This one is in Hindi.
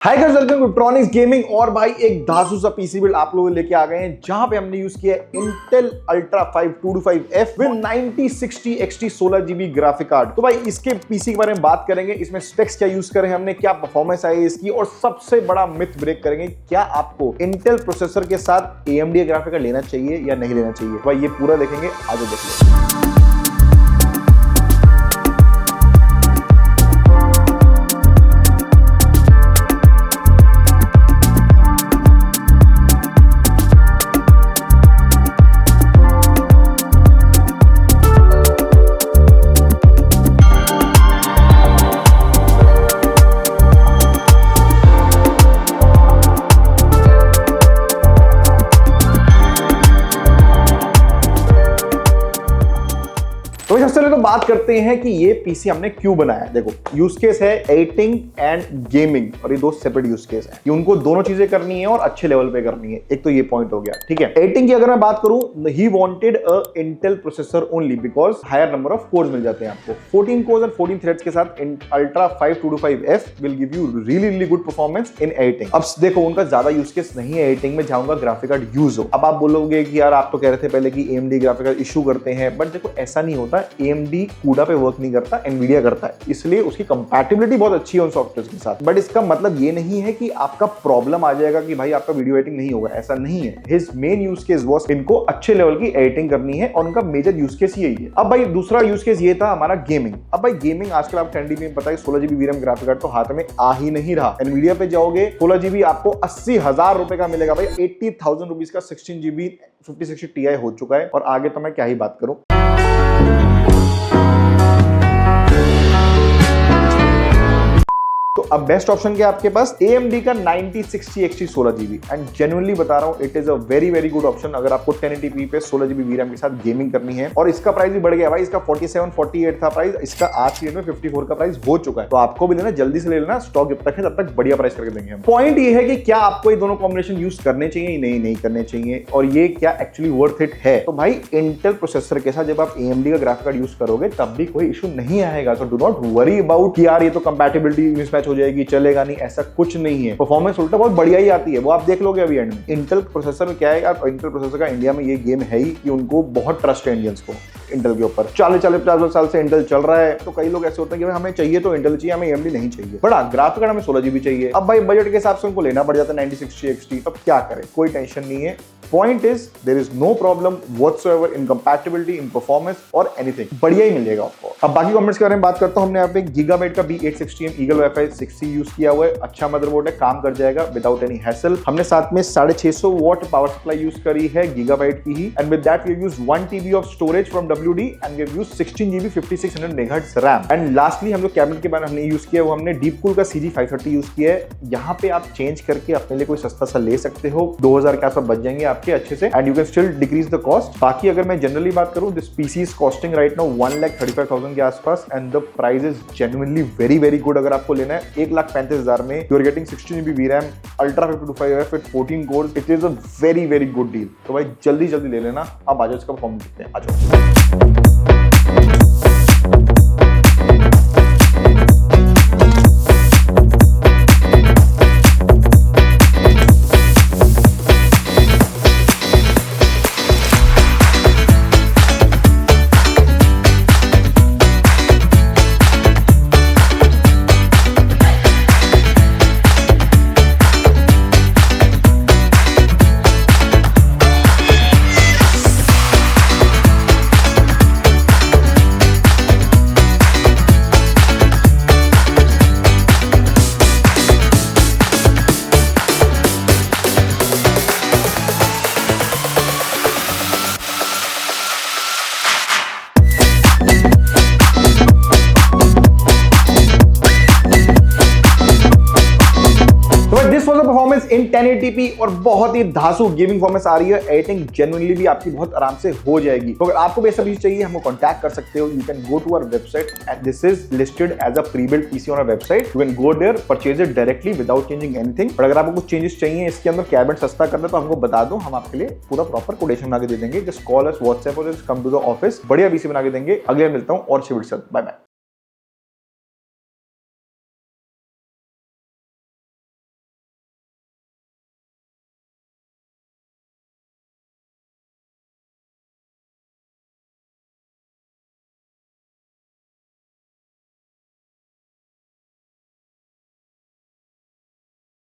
Hi guys, welcome to Tronics gaming. और भाई एक धांसू सा पीसी बिल्ड आप लोगों लेके आ गए हैं, जहां पे हमने यूज किया है Intel Ultra 5 225F with 9060 XT 16GB graphic card. तो भाई इसके पीसी के बारे में बात करेंगे, इसमें स्पेक्स क्या यूज करे हमने, क्या परफॉर्मेंस आई है इसकी, और सबसे बड़ा मिथ ब्रेक करेंगे, क्या आपको Intel प्रोसेसर के साथ AMD ग्राफिक कार्ड लेना चाहिए या नहीं लेना चाहिए। भाई ये पूरा देखेंगे, आगे देख लो। तो सबसे पहले तो बात करते हैं कि ये पीसी हमने क्यों बनाया है। देखो, यूज केस है एडिटिंग एंड गेमिंग, और ये दो सेपरेट यूज केस है कि उनको दोनों चीजें करनी है और अच्छे लेवल पे करनी है। एक तो ये पॉइंट हो गया, ठीक है। एडिटिंग की अगर मैं बात करूं, he wanted a Intel processor only because higher number of cores मिल जाते हैं आपको। 14 कोर्स एंड 14 थ्रेड्स के साथ Ultra 5 225F will give you really good performance in editing. अब देखो, उनका ज्यादा यूज केस नहीं है एडिटिंग में जहां उनका ग्राफिक कार्ड यूज हो। अब आप बोलोगे कि यार आप तो कह रहे थे पहले कि AMD ग्राफिक कार्ड इशू करते हैं, बट देखो ऐसा नहीं होता। AMD CUDA पे वर्क नहीं करता, NVIDIA करता है, इसलिए उसकी कंपैटिबिलिटी बहुत अच्छी है उन सॉफ्टवेयर के साथ। बट इसका मतलब ये नहीं है कि आपका प्रॉब्लम आ जाएगा कि भाई आपका वीडियो एडिटिंग नहीं होगा, ऐसा नहीं है। His main use case was इनको अच्छे लेवल की एडिटिंग करनी है और उनका मेजर यूज केस यही है। अब भाई दूसरा यूज केस ये था हमारा गेमिंग। अब भाई गेमिंग आजकल आप ट्रेंडी में पता है 16GB VRAM ग्राफिक कार्ड तो हाथ में आ ही नहीं रहा। NVIDIA पे जाओगे 16GB आपको 80,000 रुपए का मिलेगा। भाई 80,000 रुपीज का 16GB 5060 Ti हो चुका है, और आगे तो मैं क्या ही बात करूं। तो अब बेस्ट ऑप्शन क्या है आपके पास, AMD का 9060 XT 16GB, एंड जेन्युइनली बता रहा हूं, it is a very good option अगर आपको 1080p पे 16GB VRAM के साथ गेमिंग करनी है। और इसका प्राइस भी बढ़ गया भाई, इसका 47 48 था प्राइस, इसका आज की डेट में 54 का प्राइस हो चुका है। तो आपको भी लेना, जल्दी से ले लेना, स्टॉक जब तक है तब तक बढ़िया प्राइस करके देंगे हम। पॉइंट ये है कि क्या आपको ये दोनों कॉम्बिनेशन यूज करने चाहिए, नहीं करने चाहिए, और ये क्या एक्चुअली वर्थ इट है। तो भाई इंटेल प्रोसेसर के साथ जब आप AMD का ग्राफिक कार्ड यूज करोगे तब भी कोई इशू नहीं आएगा। तो डू नॉट वरी अबाउट कि यार ये तो कंपैटिबिलिटी मिसमैच हो जाएगी, चलेगा नहीं, ऐसा कुछ नहीं है। परफॉर्मेंस उल्टा बहुत बढ़िया ही आती है, वो आप देख लोगे अभी एंड में। इंटेल प्रोसेसर में क्या है यार, इंटेल प्रोसेसर का इंडिया में ये गेम है ही कि उनको बहुत ट्रस्ट है इंडियंस को इंटेल के ऊपर। 40-50 साल से इंटेल चल रहा है। तो कई लोग ऐसे होते हैं कि हमें चाहिए तो इंटेल चाहिए, हमें AMD नहीं चाहिए, बड़ा ग्राफिक कार्ड हमें 16GB चाहिए। अब भाई बजट के हिसाब से उनको लेना पड़ जाता है 9060 XT। अब क्या करें, कोई टेंशन नहीं है। Point is there is no problem whatsoever in compatibility, in performance और एनीथिंग, बढ़िया ही मिलेगा आपको। अब बाकी कमेंट्स के बारे में बात करता हूं। हमने यहाँ पे गीगाबाइट का B860M Eagle Wi-Fi 6C use किया हुआ है। अच्छा मदरबोर्ड है, काम कर जाएगा विदाउट एनी हैसल। हमने साथ में 650 वॉट पावर सप्लाई यूज करी है गीगाबाइट की ही, and with that we have used 1 TB of storage from WD and we have used 16GB 5600 MHz RAM। And lastly हम जो कैबिनेट के बारे में हमने यूज किया वो हमने डीपकूल का CG530 यूज किया है। यहाँ पे आप चेंज करके अपने लिए कोई सस्ता सा ले सकते हो, 2000 के आसपास बच जाएंगे आपके अच्छे से, and you can still decrease the cost. बाकी अगर मैं जनरली बात करूं, this PC is costing right now 1,35,000 के आसपास, and the price is genuinely very good. अगर आपको लेना है 1,35,000 में, you are getting 16GB VRAM Ultra 5 225F with 14 cores, it is a very good deal. तो भाई जल्दी ले लेना। अब आज इसका परफॉर्मेंस देखते हैं, आ जाओ। परफॉर्मेंस इन 1080p और बहुत ही धांसू गेमिंग परफॉर्मेंस आ रही है। एडिटिंग जेन्युइनली भी आपकी बहुत आराम से हो जाएगी। तो अगर आपको भी ऐसा पीसी चाहिए, हमको कांटेक्ट कर सकते हो। You can go to our website and this is listed as a prebuilt PC on our website. You can go there, purchase it directly without changing anything. और अगर आपको कुछ चेंजेस चाहिए इसके अंदर, कैबिनेट सस्ता करना, तो हमको बता दो, हम आपके लिए पूरा प्रॉपर कोटेशन बना के दे देंगे। जस्ट कॉल अस व्हाट्सएप और just come to the office, बढ़िया पीसी बना के देंगे। अगले मिलता हूं और अच्छे वीडियो के साथ। Bye bye.